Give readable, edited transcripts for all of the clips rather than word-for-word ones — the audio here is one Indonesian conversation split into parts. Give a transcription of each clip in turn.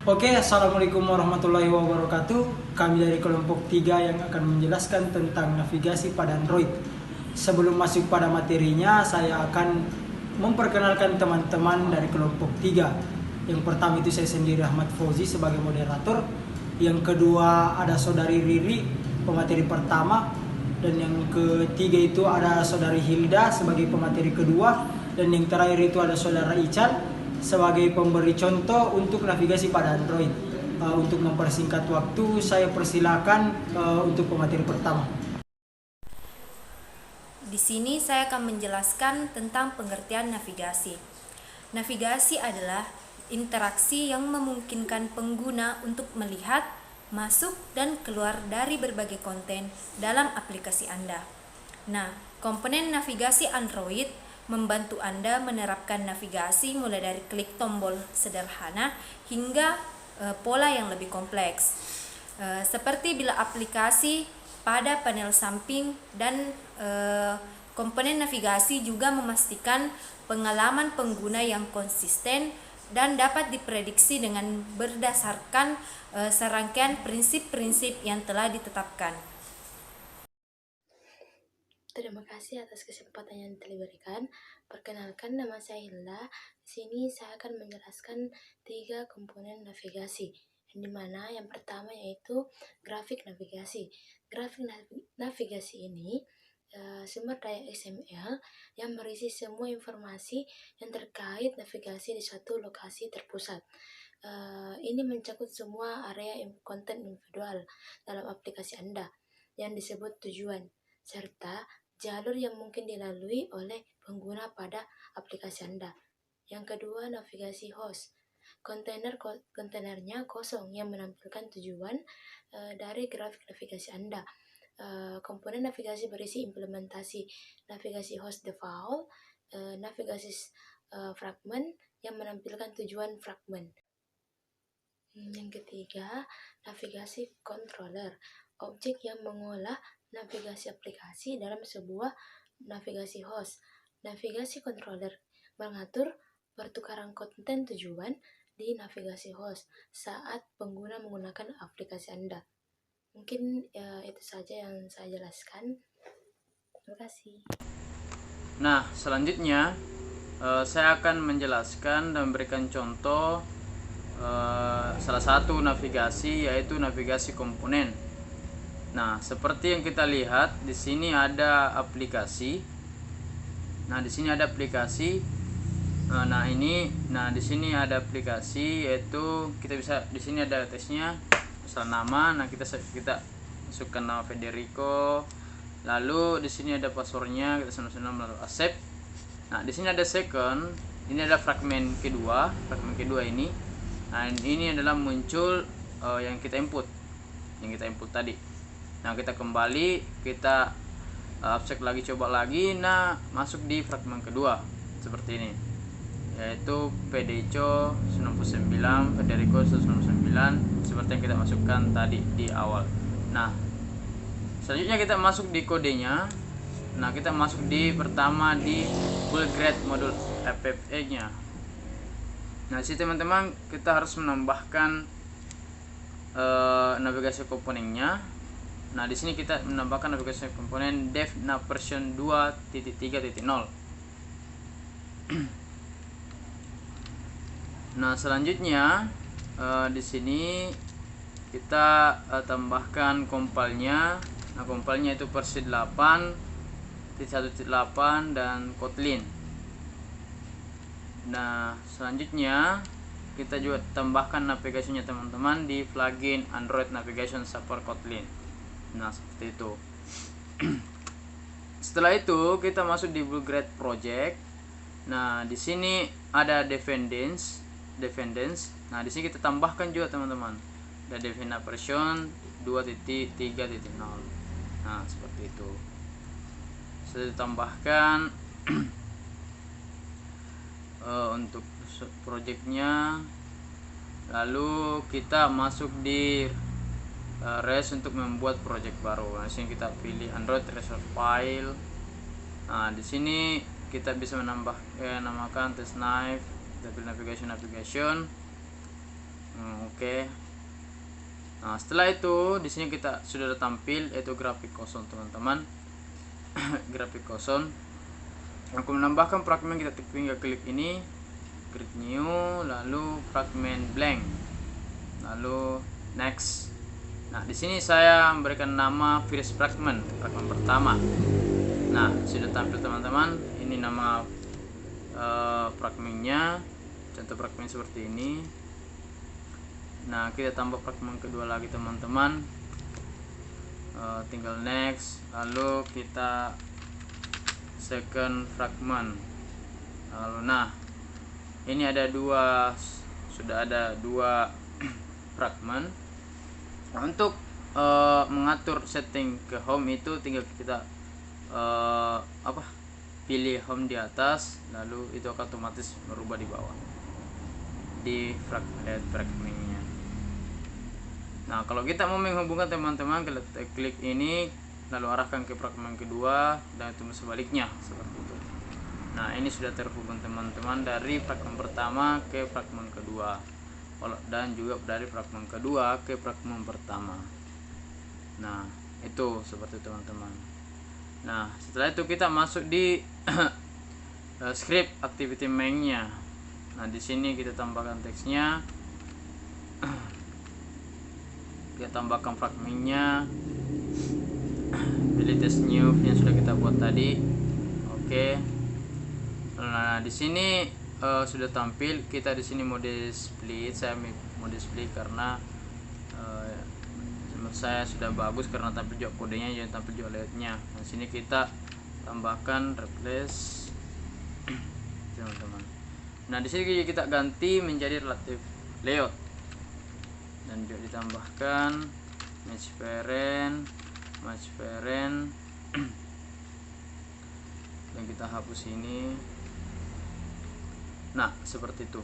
Oke, Assalamualaikum warahmatullahi wabarakatuh. Kami dari kelompok 3 yang akan menjelaskan tentang navigasi pada Android. Sebelum masuk pada materinya, saya akan memperkenalkan teman-teman dari kelompok 3. Yang pertama itu saya sendiri, Ahmad Fauzi, sebagai moderator. Yang kedua ada saudari Riri, pemateri pertama. Dan yang ketiga itu ada saudari Hilda sebagai pemateri kedua. Dan yang terakhir itu ada saudara Ican sebagai pemberi contoh untuk navigasi pada Android. Untuk mempersingkat waktu, saya persilakan untuk pemateri pertama. Di sini saya akan menjelaskan tentang pengertian navigasi. Navigasi adalah interaksi yang memungkinkan pengguna untuk melihat, masuk, dan keluar dari berbagai konten dalam aplikasi Anda. Nah, komponen navigasi Android membantu Anda menerapkan navigasi mulai dari klik tombol sederhana hingga pola yang lebih kompleks. Seperti bila aplikasi pada panel samping dan komponen navigasi juga memastikan pengalaman pengguna yang konsisten dan dapat diprediksi dengan berdasarkan serangkaian prinsip-prinsip yang telah ditetapkan. Terima kasih atas kesempatan yang telah diberikan. Perkenalkan, nama saya Hilda. Di sini saya akan menjelaskan 3 komponen navigasi. Yang dimana yang pertama yaitu grafik navigasi. Grafik navigasi ini sumber daya XML yang berisi semua informasi yang terkait navigasi di suatu lokasi terpusat. Ini mencakup semua area konten individual dalam aplikasi Anda yang disebut tujuan, serta jalur yang mungkin dilalui oleh pengguna pada aplikasi Anda. Yang kedua, navigasi host. Kontainernya kosong yang menampilkan tujuan dari grafik navigasi Anda. Komponen navigasi berisi implementasi navigasi host default, navigasi fragment yang menampilkan tujuan fragment. Yang ketiga, navigasi controller, objek yang mengolah navigasi aplikasi dalam sebuah navigasi host. Navigasi controller mengatur pertukaran konten tujuan di navigasi host saat pengguna menggunakan aplikasi Anda. Mungkin itu saja yang saya jelaskan. Terima kasih. Nah, selanjutnya saya akan menjelaskan dan memberikan contoh salah satu navigasi, yaitu navigasi komponen. Nah, seperti yang kita lihat di sini ada aplikasi. Nah, di sini ada aplikasi. Di sini ada aplikasi, yaitu kita bisa di sini ada tesnya, misal nama. Nah, kita masukkan nama Federico. Lalu di sini ada passwordnya, kita senang melalui accept. Nah, di sini ada second. Ini adalah fragmen kedua ini. Nah, ini adalah muncul yang kita input tadi. Nah, kita kembali, kita abstrak lagi, coba lagi. Nah, masuk di fragmen kedua seperti ini, yaitu PDCO 99, Federico 199, seperti yang kita masukkan tadi di awal. Nah, selanjutnya kita masuk di kodenya. Nah, kita masuk di pertama di Bullgrade modul FFA nya. Nah, sini teman-teman, kita harus menambahkan navigasi komponennya. Nah, di sini kita menambahkan navigasi komponen dev nav version 2.3.0. Nah, selanjutnya di sini kita tambahkan compile-nya. Nah, compile-nya itu versi 8.1.8 dan Kotlin. Nah, selanjutnya kita juga tambahkan navigasinya teman-teman di plugin Android Navigation Support Kotlin. Nah, seperti itu. Setelah itu kita masuk di Bullgrade project. Nah, di sini ada dependence. Nah, di sini kita tambahkan juga teman-teman. Ada Devina version 2.3.0. Nah, seperti itu. Saya tambahkan untuk projectnya. Lalu kita masuk di res untuk membuat project baru. Nah, sini kita pilih Android Resource File. Nah, di sini kita bisa namakan test knife, kita pilih navigation. Oke. Nah, setelah itu di sini kita sudah ada tampil yaitu grafik kosong teman-teman. Grafik kosong. Aku menambahkan fragmen, kita tinggal klik ini, create new, lalu fragment blank, lalu next. Nah, di sini saya memberikan nama first fragment, fragmen pertama. Nah, sudah tampil teman-teman. Ini nama fragmennya. Contoh fragmen seperti ini. Nah, kita tambah fragmen kedua lagi teman-teman. Tinggal next, lalu kita second fragment. Lalu nah, ini sudah ada dua fragmen. Untuk mengatur setting ke home itu tinggal kita pilih home di atas, lalu itu akan otomatis merubah di bawah di fragmentnya. Nah, kalau kita mau menghubungkan teman-teman, kita klik ini lalu arahkan ke fragmen kedua dan itu sebaliknya seperti itu. Nah, ini sudah terhubung teman-teman dari fragmen pertama ke fragmen kedua dan juga dari fragmen kedua ke fragmen pertama. Nah, itu seperti itu teman-teman. Nah, setelah itu kita masuk di script activity main-nya. Nah, di sini kita tambahkan teksnya. Kita tambahkan fragmennya. Pilih test new yang sudah kita buat tadi. Oke. Nah, di sini sudah tampil. Kita di sini mode split. Saya mode split karena menurut saya sudah bagus karena tampil juga kodenya, jadi tampil juga layoutnya. Nah, sini kita tambahkan replace teman-teman. Nah, di sini kita ganti menjadi relative layout dan juga ditambahkan match parent dan kita hapus ini. Nah, seperti itu.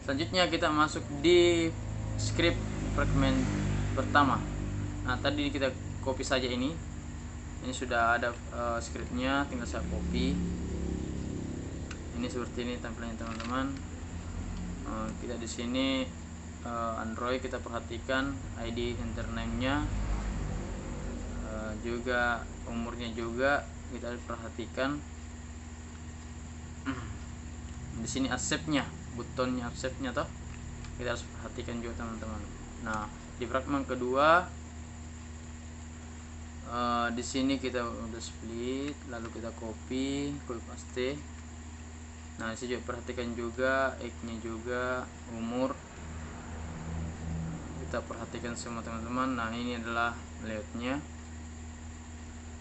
Selanjutnya kita masuk di script fragment pertama. Nah, tadi kita copy saja ini sudah ada scriptnya, tinggal saya copy. Ini seperti ini tampilannya teman-teman. Kita di sini Android, kita perhatikan ID username-nya, juga umurnya juga kita perhatikan. Di sini accept-nya, butonnya accept-nya toh kita harus perhatikan juga teman-teman. Nah, di fragmen kedua di sini kita udah split, lalu kita copy paste. Nah, saya juga perhatikan juga age-nya juga, umur kita perhatikan semua teman-teman. Nah, ini adalah layoutnya.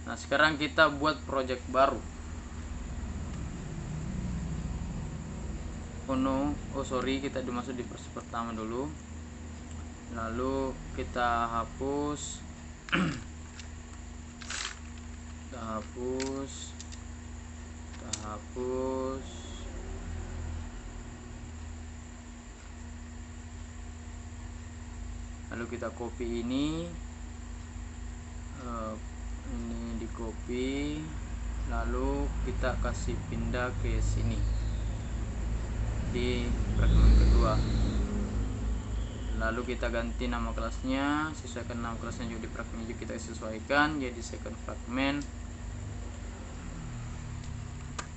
Nah, sekarang kita buat project baru. Kita dimasuk di proses pertama dulu, lalu kita hapus lalu kita copy ini di copy, lalu kita kasih pindah ke sini di fragmen kedua. Lalu kita ganti nama kelasnya, sesuaikan nama kelasnya juga di fragmen juga kita sesuaikan jadi second fragment.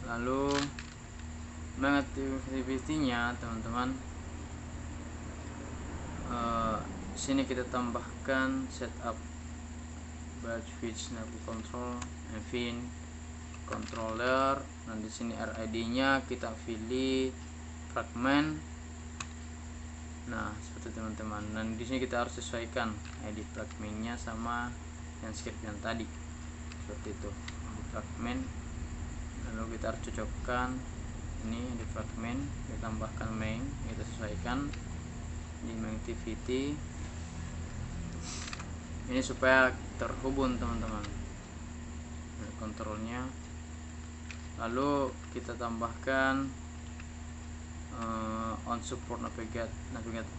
Lalu mengaktifasinya teman-teman, sini kita tambahkan setup batch switch navi control event controller. Nah, di sini RID-nya kita pilih fragment. Nah, seperti teman-teman. Dan di sini kita harus sesuaikan ID fragmentnya sama yang script yang tadi. Seperti itu. Di fragment. Lalu kita harus cocokkan ini di fragment, kita tambahkan main, kita sesuaikan di main activity. Ini supaya terhubung teman-teman. Kontrolnya. Lalu kita tambahkan on support navigate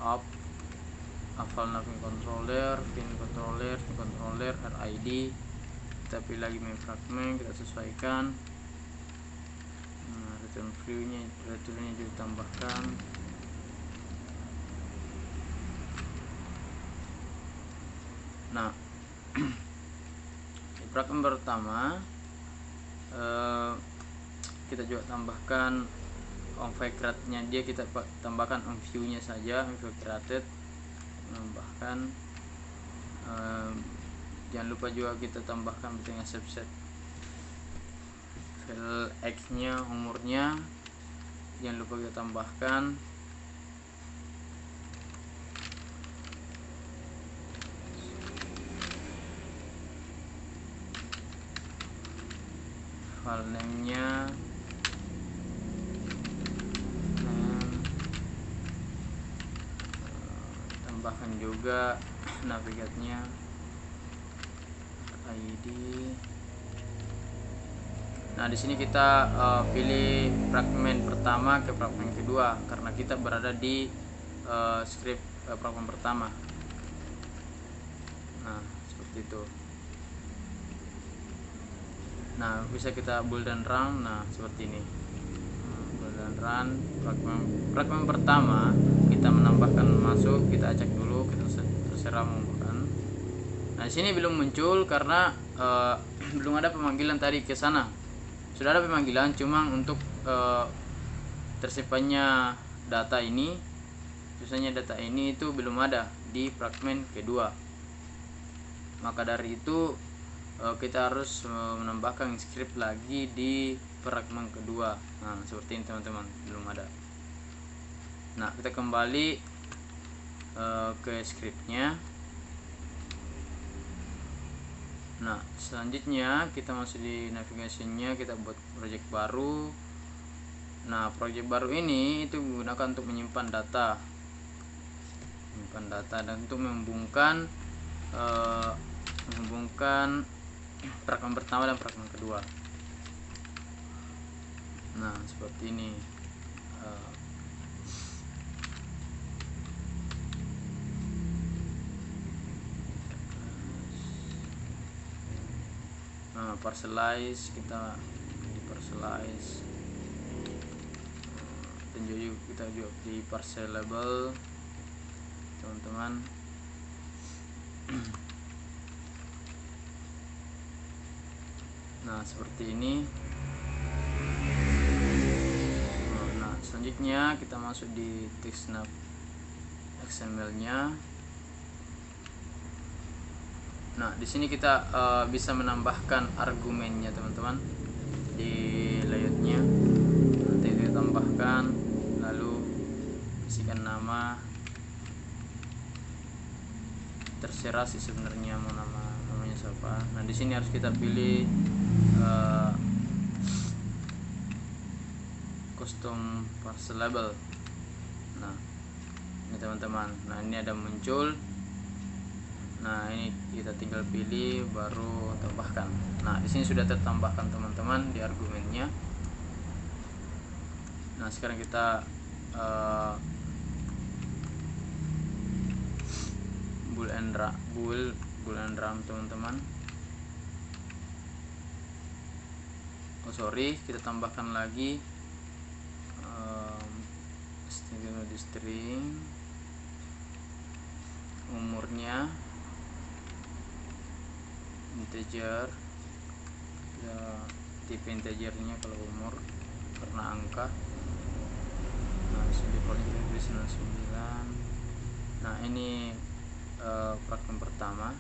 up, hafal navigate controller, pin controller, RID. Kita pilih lagi main fragment, kita sesuaikan. Return view-nya juga ditambahkan. Nah, di fragmen pertama kita juga tambahkan on create-nya dia, kita tambahkan on view-nya saja, on view created, menambahkan jangan lupa juga kita tambahkan dengan subset file X-nya, umurnya jangan lupa kita tambahkan. File name-nya, tambahkan juga navigatnya, ID. Nah, di sini kita pilih fragmen pertama ke fragmen kedua karena kita berada di script fragmen pertama. Nah, seperti itu. Nah, bisa kita bold dan run. Nah, seperti ini. Bold dan run. Fragmen pertama kita menambahkan masuk, kita acak dulu, kita terserah menambahkan. Nah, di sini belum muncul karena belum ada pemanggilan tadi ke sana. Sudah ada pemanggilan, cuma untuk tersimpannya data ini, susahnya data ini itu belum ada di fragmen kedua. Maka dari itu kita harus menambahkan script lagi di fragmen kedua. Nah, seperti ini teman-teman, belum ada. Nah, kita kembali ke scriptnya. Nah, selanjutnya kita masuk di navigasinya, kita buat project baru. Nah, project baru ini itu gunakan untuk menyimpan data, dan untuk menghubungkan fragmen pertama dan fragmen kedua. Nah, seperti ini. Nah, parcelize, kita di parcelize, dan juga kita juga di parcelable teman-teman. Nah, seperti ini. Nah, selanjutnya kita masuk di text nav XML-nya. Nah, di sini kita bisa menambahkan argumennya teman-teman di layoutnya. Nanti kita tambahkan, lalu isikan nama, terserah sih sebenarnya mau namanya siapa. Nah, di sini harus kita pilih custom parcelable. Nah, ini teman-teman. Nah, ini ada muncul. Nah, ini kita tinggal pilih baru tambahkan. Nah, di sini sudah tertambahkan teman-teman di argumennya. Nah, sekarang kita bool and run teman-teman. Oh sorry, kita tambahkan lagi string umurnya integer, ya, tipe integernya kalau umur karena angka. Nah, defaultnya kita pilih 99. Nah, ini fragmen pertama.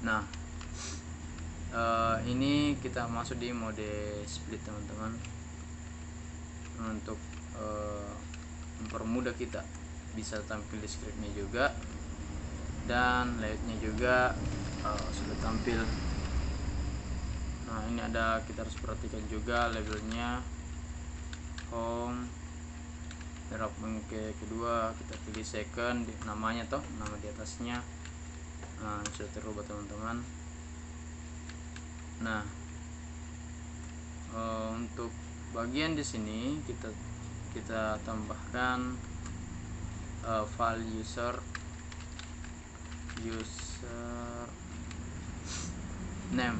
Nah, ini kita masuk di mode split teman-teman, untuk mempermudah kita bisa tampil di scriptnya juga, dan layoutnya juga sudah tampil. Nah, ini ada, kita harus perhatikan juga labelnya home, fragmen kedua kita pilih second, namanya toh nama di atasnya. Nah, sudah terubah teman-teman. Nah, untuk bagian di sini kita tambahkan file user name,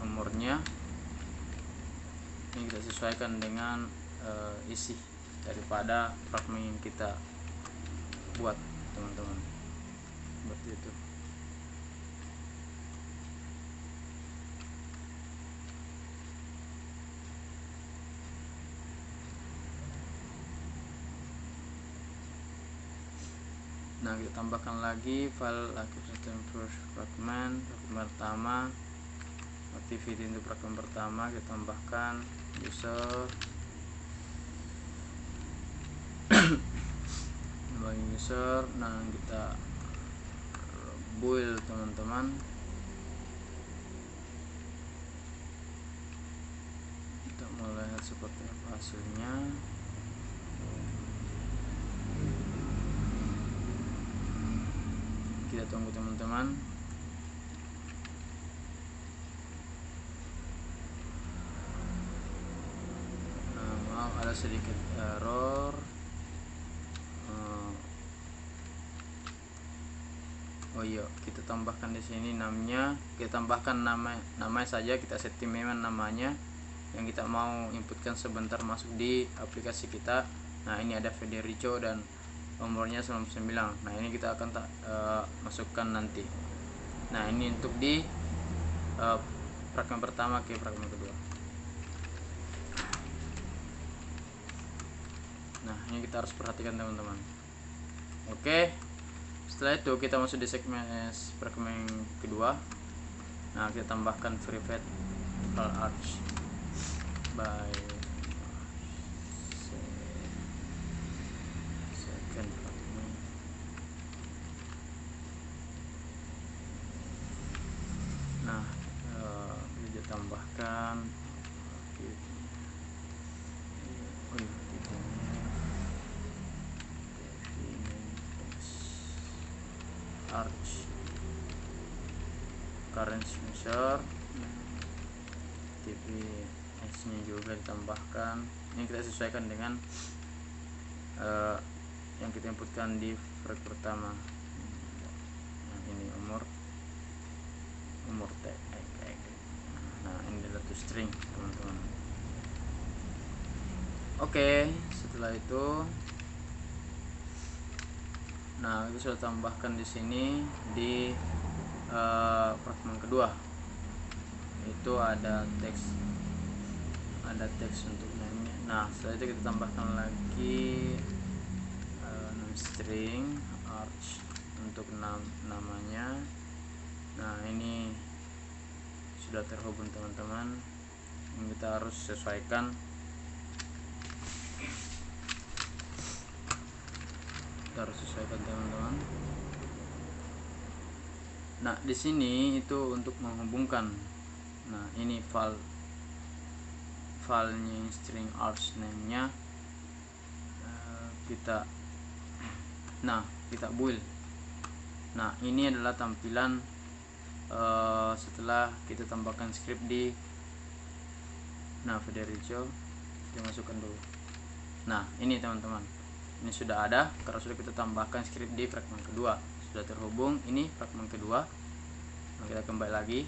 nomornya ini kita sesuaikan dengan isi daripada fragmen yang kita buat teman-teman, seperti itu. Nah, kita tambahkan lagi file first fragment pertama, activity untuk fragment pertama kita tambahkan user user. Nah, kita build teman-teman, kita mulai lihat seperti apa hasilnya. Kita tunggu teman-teman. Nah, maaf ada sedikit error. Oh iya, kita tambahkan di sini namanya, kita tambahkan namanya saja, kita setting memang namanya yang kita mau inputkan sebentar masuk di aplikasi kita. Nah, ini ada Federico dan nomornya 99. Nah, ini kita akan masukkan nanti. Nah, ini untuk di fragment pertama ke fragment kedua. Nah, ini kita harus perhatikan teman-teman. Oke, setelah itu kita masuk di segmen fragment kedua. Nah, kita tambahkan private file arch by second fragment. Nah, kita tambahkan arch current user, TPS nya juga ditambahkan. Ini kita sesuaikan dengan yang kita inputkan di frag pertama. Nah, ini umur tag. Nah, ini adalah to string teman-teman. Oke, setelah itu, nah, itu sudah tambahkan di sini di fragment kedua. Itu ada teks untuk name-nya. Nah, setelah itu kita tambahkan lagi string arch untuk namanya. Nah, ini sudah terhubung teman-teman. Ini kita harus sesuaikan. Teman-teman. Nah, di sini itu untuk menghubungkan. Nah, ini filenya string arch name-nya kita build. Nah, ini adalah tampilan setelah kita tambahkan script di Federico. Kita masukkan dulu. Nah, ini teman-teman, ini sudah ada karena sudah kita tambahkan script di fragment kedua, sudah terhubung. Ini fragment kedua. Nah, kita kembali lagi.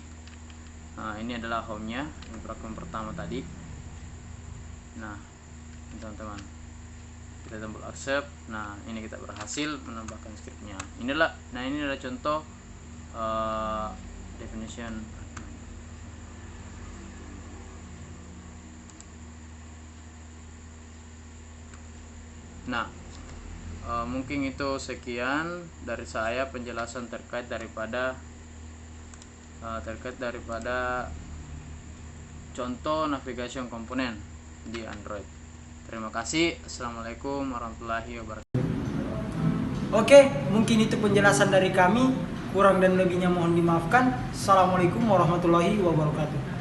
Nah, ini adalah home-nya, ini fragment pertama tadi. Nah, teman-teman, kita tombol accept. Nah, ini kita berhasil menambahkan scriptnya. Ini adalah contoh definition. Nah, mungkin itu sekian dari saya penjelasan terkait daripada contoh navigation komponen di Android. Terima kasih. Assalamualaikum warahmatullahi wabarakatuh. Oke, mungkin itu penjelasan dari kami. Kurang dan lebihnya mohon dimaafkan. Assalamualaikum warahmatullahi wabarakatuh.